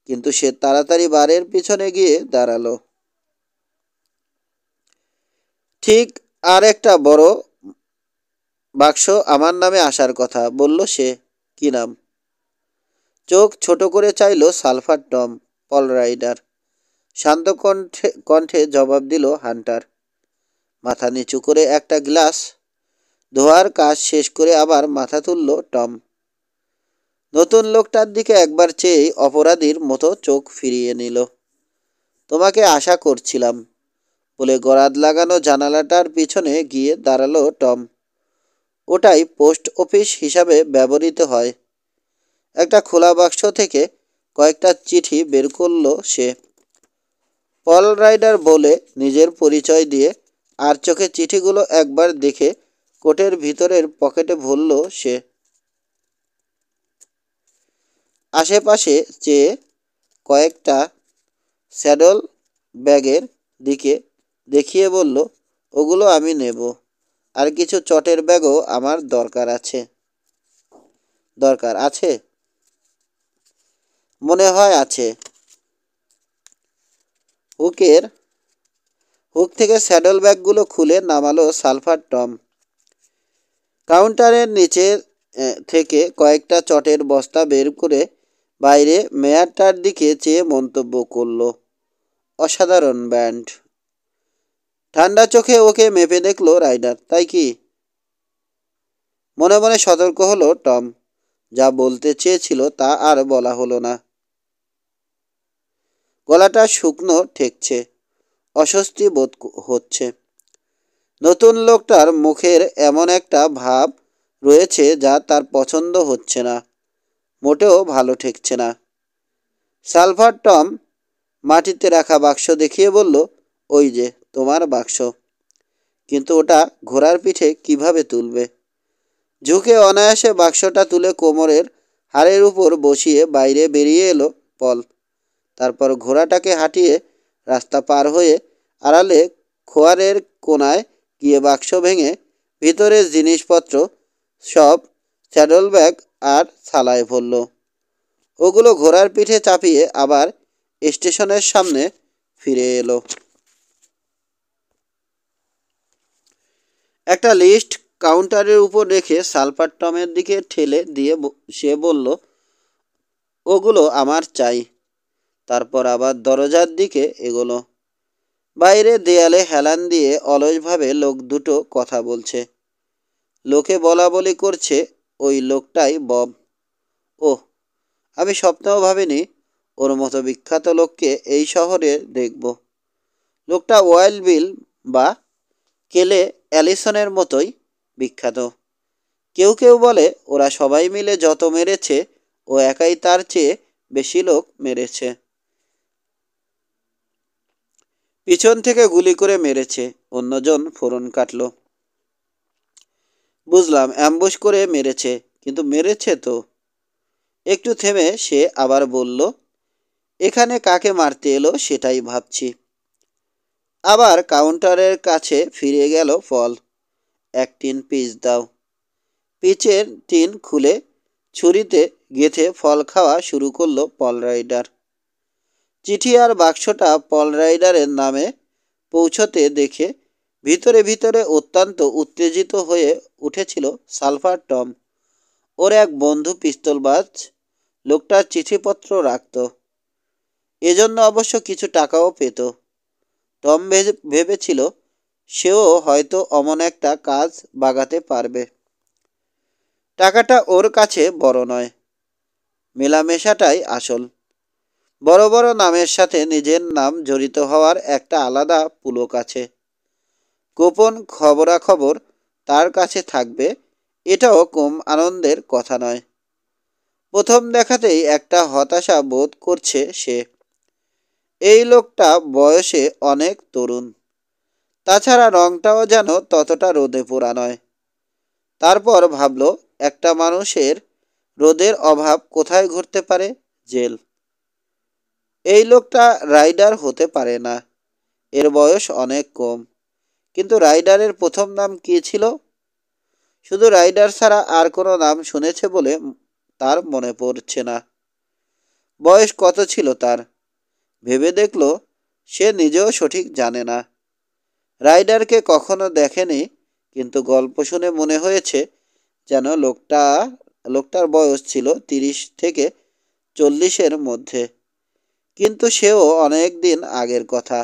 কিন্তু সে তাড়াতাড়ি বারের পিছনে গিয়ে দাঁড়ালো। ঠিক আর একটা বড় বাক্স আমার নামে আসার কথা, বলল সে। কি নাম? চোখ ছোট করে চাইল সালফার টম। পল রাইডার। শান্ত কণ্ঠে জবাব দিল হান্টার। মাথা নিচু করে একটা গ্লাস ধোয়ার কাজ শেষ করে আবার মাথা তুলল টম। নতুন লোকটার দিকে একবার চেয়েই অপরাধীর মতো চোখ ফিরিয়ে নিল। তোমাকে আশা করছিলাম বলে গরাদ লাগানো জানালাটার পিছনে গিয়ে দাঁড়ালো টম। ওটাই পোস্ট অফিস হিসাবে ব্যবহৃত হয়। একটা খোলা বাক্স থেকে কয়েকটা চিঠি বের করল সে। পল রাইডার বলে নিজের পরিচয় দিয়ে আর চোখে চিঠিগুলো একবার দেখে কোটের ভিতরের পকেটে ভরল সে। আশেপাশে চেয়ে কয়েকটা স্যাডল ব্যাগের দিকে দেখিয়ে বলল, ওগুলো আমি নেব। আর কিছু চটের ব্যাগও আমার দরকার আছে। মনে হয় আছে। হুক থেকে স্যাডল ব্যাগগুলো খুলে নামালো সালফার টম। কাউন্টারের নিচে থেকে কয়েকটা চটের বস্তা বের করে বাইরে মেয়ারটার দিকে চেয়ে মন্তব্য করল, অসাধারণ ব্যান্ড। ঠান্ডা চোখে ওকে মেপে দেখল রাইডার। তাই কি? মনে মনে সতর্ক হলো টম, যা বলতে চেয়েছিল তা আর বলা হলো না। গলাটা শুকনো ঠেকছে, অস্বস্তি বোধ হচ্ছে। নতুন লোকটার মুখের এমন একটা ভাব রয়েছে যা তার পছন্দ হচ্ছে না, মোটেও ভালো ঠেকছে না। সালভার টম মাটিতে রাখা বাক্স দেখিয়ে বলল, ওই যে তোমার বাক্স, কিন্তু ওটা ঘোড়ার পিঠে কিভাবে তুলবে? ঝুঁকে অনায়াসে বাক্সটা তুলে কোমরের হাড়ের উপর বসিয়ে বাইরে বেরিয়ে এলো পল। তারপর ঘোড়াটাকে হাঁটিয়ে রাস্তা পার হয়ে আড়ালে খোয়ারের কোনায় গিয়ে বাক্স ভেঙে ভিতরের জিনিসপত্র সব স্যাডল ব্যাগ আর থালায় ভরল। ওগুলো ঘোড়ার পিঠে চাপিয়ে আবার স্টেশনের সামনে ফিরে এলো। একটা লিস্ট কাউন্টারের উপর রেখে সালফার টমের দিকে ঠেলে দিয়ে সে বলল, ওগুলো আমার চাই। তারপর আবার দরজার দিকে এগোলো। বাইরে দেয়ালে হেলান দিয়ে অলসভাবে লোক দুটো কথা বলছে। লোকে বলা বলি করছে ওই লোকটাই বব। ওহ, আমি স্বপ্নেও ভাবিনি ওর মতো বিখ্যাত লোককে এই শহরে দেখব। লোকটা ওয়াইল্ড বিল বা কেলে অ্যালিসনের মতোই বিখ্যাত। কেউ কেউ বলে ওরা সবাই মিলে যত মেরেছে ও একাই তার চেয়ে বেশি লোক মেরেছে। পিছন থেকে গুলি করে মেরেছে, অন্যজন ফোরন কাটল। বুঝলাম, অ্যাম্বুশ করে মেরেছে, কিন্তু মেরেছে তো। একটু থেমে সে আবার বলল, এখানে কাকে মারতে এলো সেটাই ভাবছি। আবার কাউন্টারের কাছে ফিরে গেল পল। এক টিন পিচ দাও। পিচের টিন খুলে ছুরিতে গেঁথে ফল খাওয়া শুরু করলো পল রাইডার। চিঠি আর বাক্সটা পল রাইডারের নামে পৌঁছতে দেখে ভিতরে ভিতরে অত্যন্ত উত্তেজিত হয়ে উঠেছিল সালফার টম। ওর এক বন্ধু পিস্তলবাজ লোকটার চিঠিপত্র রাখত, এজন্য অবশ্য কিছু টাকাও পেত। টম ভেবেছিল সেও হয়তো অমন একটা কাজ বাগাতে পারবে। টাকাটা ওর কাছে বড় নয়, মেলামেশাটাই আসল। বড় বড় নামের সাথে নিজের নাম জড়িত হওয়ার একটা আলাদা পুলক আছে। গোপন খবরাখবর তার কাছে থাকবে, এটাও কম আনন্দের কথা নয়। প্রথম দেখাতেই একটা হতাশা বোধ করছে সে। এই লোকটা বয়সে অনেক তরুণ, তাছাড়া রংটাও যেন ততটা রোদে পোড়া নয়। তারপর ভাবল, একটা মানুষের রোদের অভাব কোথায় ঘটতে পারে? জেল। এই লোকটা রাইডার হতে পারে না, এর বয়স অনেক কম। কিন্তু রাইডারের প্রথম নাম কী ছিল? শুধু রাইডার ছাড়া আর কোনো নাম শুনেছে বলে তার মনে পড়ছে না। বয়স কত ছিল তার? ভেবে দেখল সে নিজেও সঠিক জানে না। রাইডারকে কখনো দেখেনি, কিন্তু গল্প শুনে মনে হয়েছে যেন লোকটার বয়স ছিল 30 থেকে 40-এর মধ্যে। কিন্তু সেও অনেক দিন আগের কথা।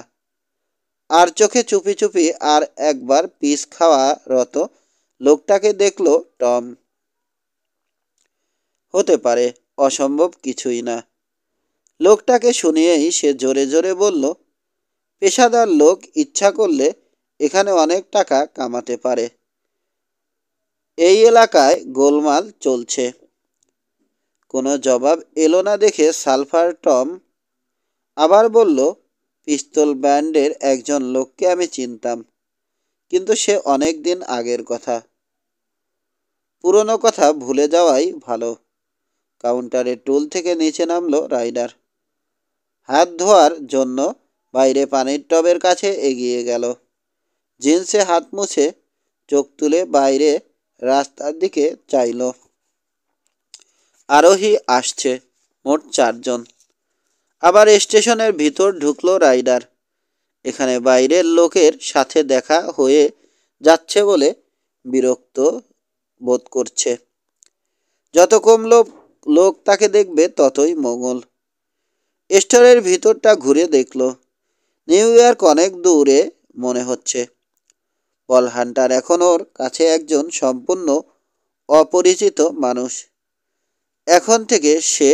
আর চোখে চুপি চুপি আর একবার পিস খাওয়া রত লোকটাকে দেখল টম। হতে পারে, অসম্ভব কিছুই না। লোকটাকে শুনিয়েই সে জোরে জোরে বলল, পেশাদার লোক ইচ্ছা করলে এখানে অনেক টাকা কামাতে পারে। এই এলাকায় গোলমাল চলছে। কোনো জবাব এলো না দেখে সালফার টম আবার বলল, পিস্তল ব্যান্ডের একজন লোককে আমি চিনতাম, কিন্তু সে অনেক দিন আগের কথা। পুরনো কথা ভুলে যাওয়াই ভালো। কাউন্টারের টুল থেকে নিচে নামলো রাইডার। হাত ধোয়ার জন্য বাইরে পানির টবের কাছে এগিয়ে গেল। জিন্সে হাত মুছে চোখ তুলে বাইরে রাস্তার দিকে চাইল। আরোহী আসছে, মোট 4 জন। আবার স্টেশনের ভিতর ঢুকলো রাইডার। এখানে বাইরের লোকের সাথে দেখা হয়ে যাচ্ছে বলে বিরক্ত বোধ করছে। যত কম লোক তাকে দেখবে ততই মঙ্গল। স্টোরের ভিতরটা ঘুরে দেখল। নিউ ইয়র্ক অনেক দূরে মনে হচ্ছে। পল হান্টার এখন ওর কাছে একজন সম্পূর্ণ অপরিচিত মানুষ। এখন থেকে সে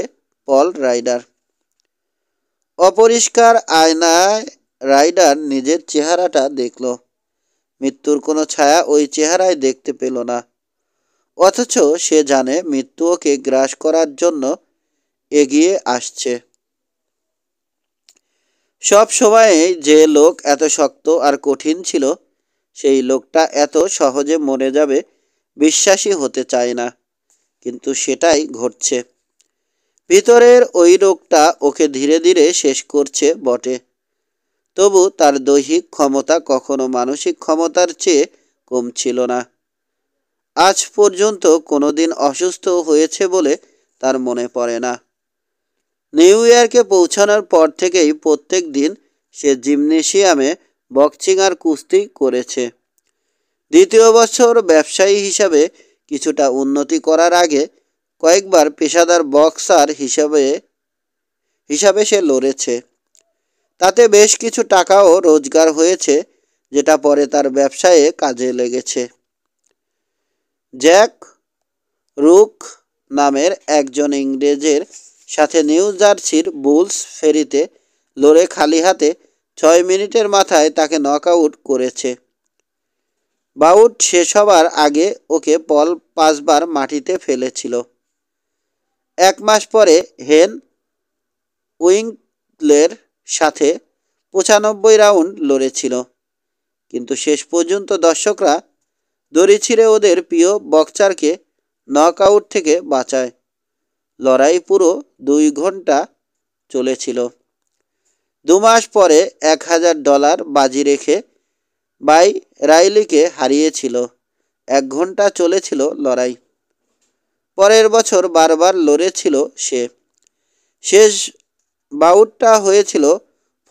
পল রাইডার। অপরিষ্কার আয়নায় রাইডার নিজের চেহারাটা দেখল। মৃত্যুর কোনো ছায়া ওই চেহারায় দেখতে পেল না। অথচ সে জানে মৃত্যু ওকে গ্রাস করার জন্য এগিয়ে আসছে। সব সময়ে যে লোক এত শক্ত আর কঠিন ছিল, সেই লোকটা এত সহজে মরে যাবে বিশ্বাসই হতে চায় না, কিন্তু সেটাই ঘটছে। ভিতরের ওই রোগটা ওকে ধীরে ধীরে শেষ করছে বটে, তবু তার দৈহিক ক্ষমতা কখনো মানসিক ক্ষমতার চেয়ে কম ছিল না। আজ পর্যন্ত কোনোদিন অসুস্থ হয়েছে বলে তার মনে পড়ে না। নিউ ইয়র্কে পৌঁছানোর পর থেকেই প্রত্যেক দিন সে জিমনেশিয়ামে বক্সিং আর কুস্তি করেছে। দ্বিতীয় বছর ব্যবসায়ী হিসাবে কিছুটা উন্নতি করার আগে কয়েকবার পেশাদার বক্সার হিসাবে সে লড়েছে। তাতে বেশ কিছু টাকাও রোজগার হয়েছে, যেটা পরে তার ব্যবসায়ে কাজে লেগেছে। জ্যাক রুক নামের একজন ইংরেজের সাথে নিউ জার্সির বুলস ফেরিতে লড়ে খালি হাতে 6 মিনিটের মাথায় তাকে নকআউট করেছে। বাউট শেষ হবার আগে ওকে পল 5 বার মাটিতে ফেলেছিল। 1 মাস পরে হেন উইঙ্কলের সাথে 95 রাউন্ড লড়েছিল, কিন্তু শেষ পর্যন্ত দর্শকরা দড়ি ছিঁড়ে ওদের প্রিয় বক্সারকে নকআউট থেকে বাঁচায়। লড়াই পুরো 2 ঘন্টা চলেছিল। 2 মাস পরে $1000 বাজি রেখে বাই রাইলিকে হারিয়েছিল। 1 ঘন্টা চলেছিল লড়াই। পরের বছর বারবার লড়েছিল সে। শেষ বাউটটা হয়েছিল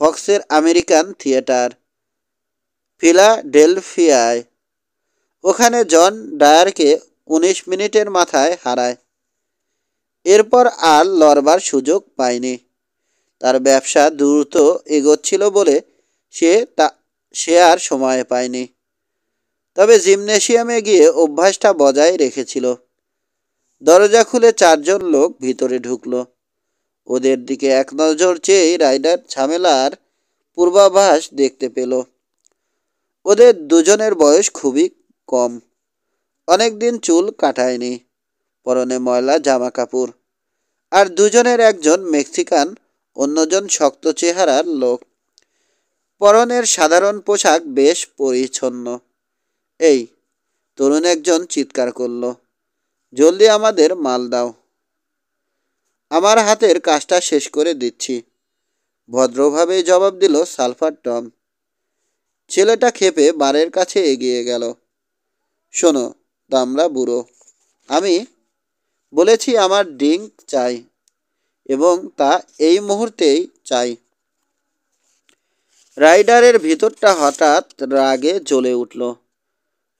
ফক্সের আমেরিকান থিয়েটার, ফিলাডেলফিয়ায়। ওখানে জন ডায়ারকে 19 মিনিটের মাথায় হারায়। এরপর আর লড়বার সুযোগ পায়নি। তার ব্যবসা দ্রুত এগোচ্ছিল বলে সে আর সময় পায়নি। তবে জিমনেশিয়ামে গিয়ে অভ্যাসটা বজায় রেখেছিল। দরজা খুলে 4 জন লোক ভিতরে ঢুকলো। ওদের দিকে এক নজর চেয়েই রাইডার ঝামেলার পূর্বাভাস দেখতে পেল। ওদের দুজনের বয়স খুবই কম, অনেক দিন চুল কাটায়নি, পরনে ময়লা জামা কাপড়। আর দুজনের একজন মেক্সিকান, অন্যজন শক্ত চেহারার লোক। পরনের সাধারণ পোশাক বেশ পরিচ্ছন্ন। এই তরুণ একজন চিৎকার করল, জলদি আমাদের মাল দাও, আমার হাতের কাজটা শেষ করে দিচ্ছি। ভদ্রভাবেই জবাব দিল সালফার টম। ছেলেটা ক্ষেপে বারের কাছে এগিয়ে গেল। শোনো দামড়া বুড়ো, আমি বলেছি আমার ড্রিঙ্ক চাই, এবং তা এই মুহূর্তেই চাই। রাইডারের ভিতরটা হঠাৎ রাগে জ্বলে উঠল।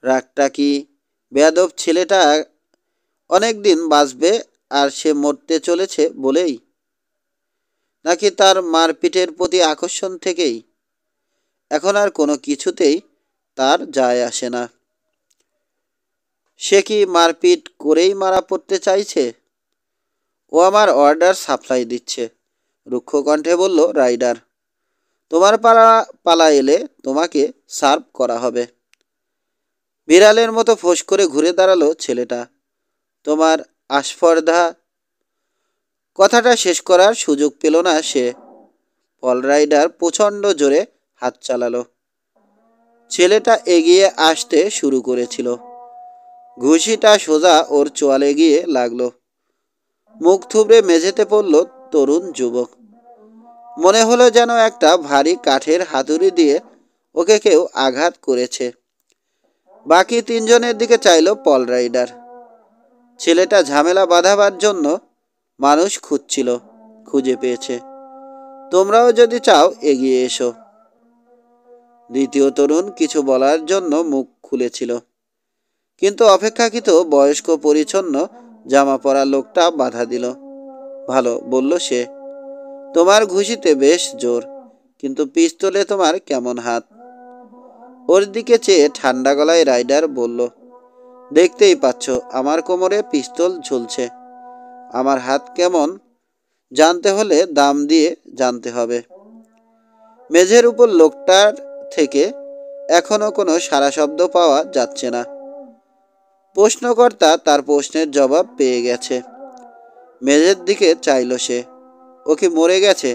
রাগটা কি বেয়াদব ছেলেটা অনেক দিন বাঁচবে আর সে মরতে চলেছে বলেই, নাকি তার মারপিটের প্রতি আকর্ষণ থেকেই? এখন আর কোনো কিছুতেই তার যায় আসে না। সে কি মারপিট করেই মারা পড়তে চাইছে? ও আমার অর্ডার সাপ্লাই দিচ্ছে, রুক্ষ কণ্ঠে বলল রাইডার। তোমার পালা এলে তোমাকে সার্ভ করা হবে। বিড়ালের মতো ফোঁস করে ঘুরে দাঁড়ালো ছেলেটা। তোমার আস্পর্ধা। কথাটা শেষ করার সুযোগ পেল না সে। পল রাইডার প্রচণ্ড জোরে হাত চালালো। ছেলেটা এগিয়ে আসতে শুরু করেছিল। ঘুষিটা সোজা ওর চোয়ালে গিয়ে লাগলো। মুখ থুবড়ে মেঝেতে পড়ল তরুণ যুবক। মনে হলো যেন একটা ভারী কাঠের হাতুড়ি দিয়ে ওকে কেউ আঘাত করেছে। বাকি 3 জনের দিকে চাইল পল রাইডার। ছেলেটা ঝামেলা বাঁধাবার জন্য মানুষ খুঁজছিল, খুঁজে পেয়েছে। তোমরাও যদি চাও এগিয়ে এসো। দ্বিতীয় তরুণ কিছু বলার জন্য মুখ খুলেছিল, কিন্তু অপেক্ষাকৃত বয়স্ক পরিচ্ছন্ন জামা পরা লোকটা বাধা দিল। ভালো, বলল সে, তোমার ঘুষিতে বেশ জোর, কিন্তু পিস্তলে তোমার কেমন হাত? ওর দিকে চেয়ে ঠান্ডা গলায় রাইডার বলল, দেখতেই পাচ্ছ আমার কোমরে পিস্তল ঝুলছে। আমার হাত কেমন জানতে হলে দাম দিয়ে জানতে হবে। মেঝের উপর লোকটার থেকে এখনো কোনো সাড়া শব্দ পাওয়া যাচ্ছে না। প্রশ্নকর্তা তার প্রশ্নের জবাব পেয়ে গেছে। মেঝের দিকে চাইল সে। ও কি মরে গেছে?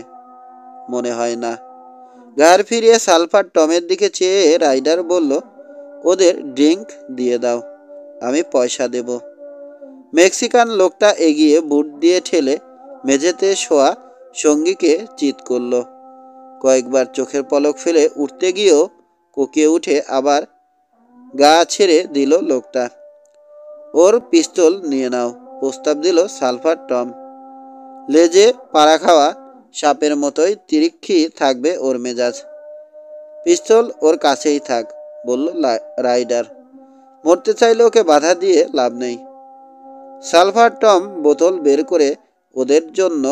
মনে হয় না। ঘাড় ফিরিয়ে সালফার টমের দিকে চেয়ে রাইডার বলল, ওদের ড্রিঙ্ক দিয়ে দাও, আমি পয়সা দেব। মেক্সিকান লোকটা এগিয়ে বুট দিয়ে ঠেলে মেঝেতে শোয়া সঙ্গীকে চিৎ করল। কয়েকবার চোখের পলক ফেলে উঠতে গিয়েও কোকিয়ে উঠে আবার গা ছেড়ে দিল লোকটা। ওর পিস্তল নিয়ে নাও, প্রস্তাব দিল সালফার টম। লেজে পাড়া খাওয়া সাপের মতোই তিরিক্ষি থাকবে ওর মেজাজ। পিস্তল ওর কাছেই থাক, বলল রাইডার। মরতে চাইলে ওকে বাধা দিয়ে লাভ নেই। সালফার টম বোতল বের করে ওদের জন্য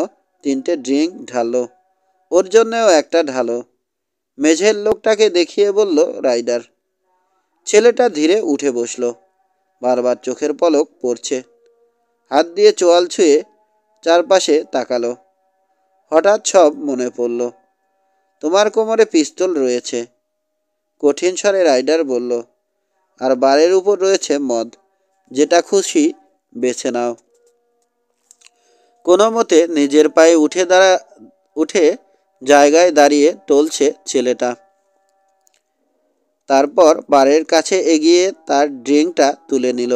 3টে ড্রিঙ্ক ঢালো। ওর জন্যও একটা ঢালো। মেঝের লোকটাকে দেখিয়ে বলল রাইডার। ছেলেটা ধীরে উঠে বসল। বারবার চোখের পলক পড়ছে। হাত দিয়ে চোয়াল ছুঁয়ে চারপাশে তাকালো। হঠাৎ সব মনে পড়ল। তোমার কোমরে পিস্তল রয়েছে, কঠিন স্বরে রাইডার বলল। আর বারের উপর রয়েছে মদ, যেটা খুশি বেছে নাও। কোনো মতে নিজের পায়ে উঠে জায়গায় দাঁড়িয়ে টলছে ছেলেটা। তারপর বারের কাছে এগিয়ে তার ড্রিঙ্কটা তুলে নিল।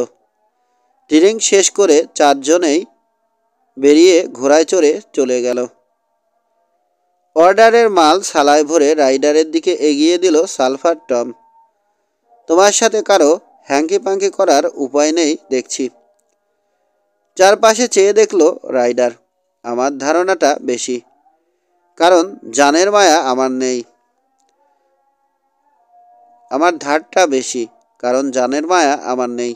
ড্রিঙ্ক শেষ করে 4 জনেই বেরিয়ে ঘোড়ায় চড়ে চলে গেল। অর্ডারের মাল সালায় ভরে রাইডারের দিকে এগিয়ে দিল সালফার টম। তোমার সাথে কারো হ্যাঙ্কি পাঙ্কি করার উপায় নেই দেখছি। চারপাশে চেয়ে দেখল রাইডার। আমার ধারণাটা বেশি, কারণ জানের মায়া আমার নেই। আমার ধারটা বেশি, কারণ জানের মায়া আমার নেই।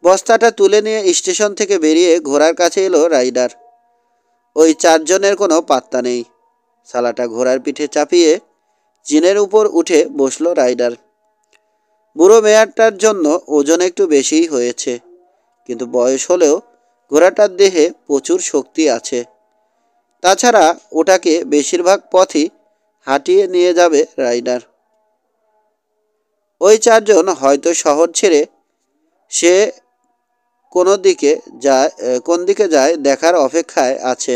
বস্তাটা তুলে নিয়ে স্টেশন থেকে বেরিয়ে ঘোড়ার কাছে এলো রাইডার। ওই 4 জনের কোনো পাত্তা নেই। সালাটা ঘোড়ার পিঠে চাপিয়ে জিনের উপর উঠে বসল রাইডার। বুড়ো মেয়ারটার জন্য ওজন একটু বেশিই হয়েছে, কিন্তু বয়স হলেও ঘোড়াটার দেহে প্রচুর শক্তি আছে। তাছাড়া ওটাকে বেশিরভাগ পথই হাঁটিয়ে নিয়ে যাবে রাইডার। ওই 4 জন হয়তো শহর ছেড়ে সে কোন দিকে যায় দেখার অপেক্ষায় আছে।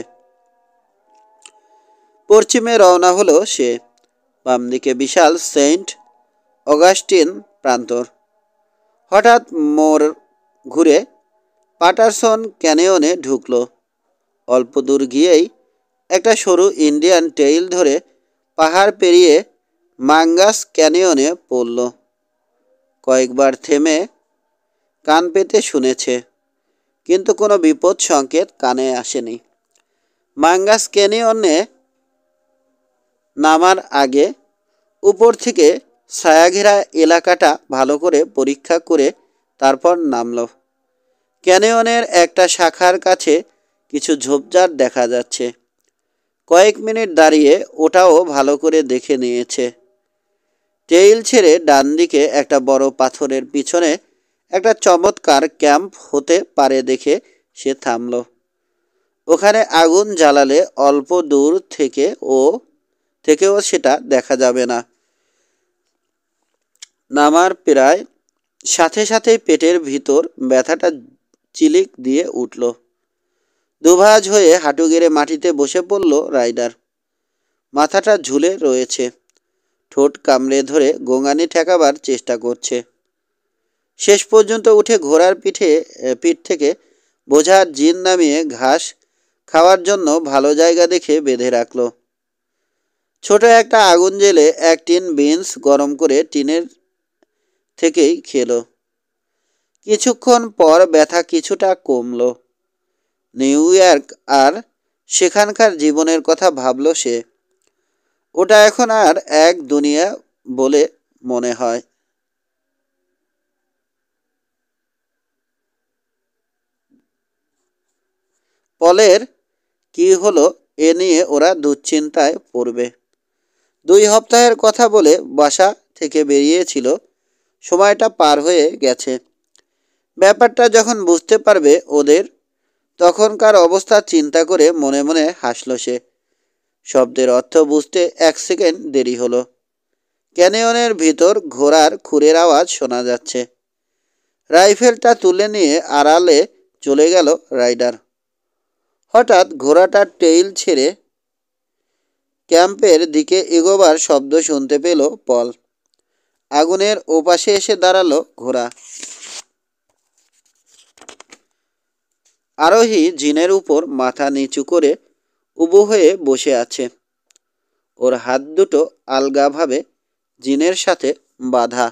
পশ্চিমে রওনা হলো সে। বাম দিকে বিশাল সেন্ট অগাস্টিন প্রান্তর। হঠাৎ মোড় ঘুরে পাটারসন ক্যানিয়নে ঢুকল। অল্প দূর গিয়েই একটা সরু ইন্ডিয়ান টেইল ধরে পাহাড় পেরিয়ে মাঙ্গাস ক্যানিয়নে পড়ল। কয়েকবার থেমে কান পেতে শুনেছে, কিন্তু কোনো বিপদ সংকেত কানে আসেনি। মাঙ্গাস ক্যানিয়নে নামার আগে উপর থেকে ছায়াঘেরা এলাকাটা ভালো করে পরীক্ষা করে তারপর নামল। ক্যানিয়নের একটা শাখার কাছে কিছু ঝোপঝাড় দেখা যাচ্ছে। কয়েক মিনিট দাঁড়িয়ে ওটাও ভালো করে দেখে নিয়েছে। টেইল ছেড়ে ডান দিকে একটা বড় পাথরের পিছনে একটা চমৎকার ক্যাম্প হতে পারে দেখে সে থামল। ওখানে আগুন জ্বালালে অল্প দূর থেকেও সেটা দেখা যাবে না। নামার প্রায় সাথে সাথেই পেটের ভিতর ব্যথাটা চিলিক দিয়ে উঠল। দুভাজ হয়ে হাঁটু গেড়ে মাটিতে বসে পড়ল রাইডার। মাথাটা ঝুলে রয়েছে। ঠোঁট কামড়ে ধরে গোঙানি ঠেকাবার চেষ্টা করছে। শেষ পর্যন্ত উঠে ঘোড়ার পিঠ থেকে বোঝা জিন নামিয়ে ঘাস খাওয়ার জন্য ভালো জায়গা দেখে বেঁধে রাখল। ছোট একটা আগুন জ্বেলে 1 টিন বিনস গরম করে টিনের থেকেই খেল। কিছুক্ষণ পর ব্যথা কিছুটা কমল। নিউ ইয়র্ক আর সেখানকার জীবনের কথা ভাবল সে। ওটা এখন আর এক দুনিয়া বলে মনে হয়। পলের কি হলো এ নিয়ে ওরা দুশ্চিন্তায় পড়বে। 2 সপ্তাহের কথা বলে বাসা থেকে বেরিয়েছিল, সময়টা পার হয়ে গেছে। ব্যাপারটা যখন বুঝতে পারবে ওদের তখনকার অবস্থা চিন্তা করে মনে মনে হাসল সে। শব্দের অর্থ বুঝতে 1 সেকেন্ড দেরি হলো। ক্যানিয়নের ভিতর ঘোড়ার খুরের আওয়াজ শোনা যাচ্ছে। রাইফেলটা তুলে নিয়ে আড়ালে চলে গেল রাইডার। হঠাৎ ঘোড়াটার টেইল ছেড়ে ক্যাম্পের দিকে এগোবার শব্দ শুনতে পেল পল। আগুনের ওপাশে এসে দাঁড়ালো ঘোড়া। আরোহী জিনের উপর মাথা নিচু করে উবু হয়ে বসে আছে। ওর হাত দুটো আলগাভাবে জিনের সাথে বাঁধা।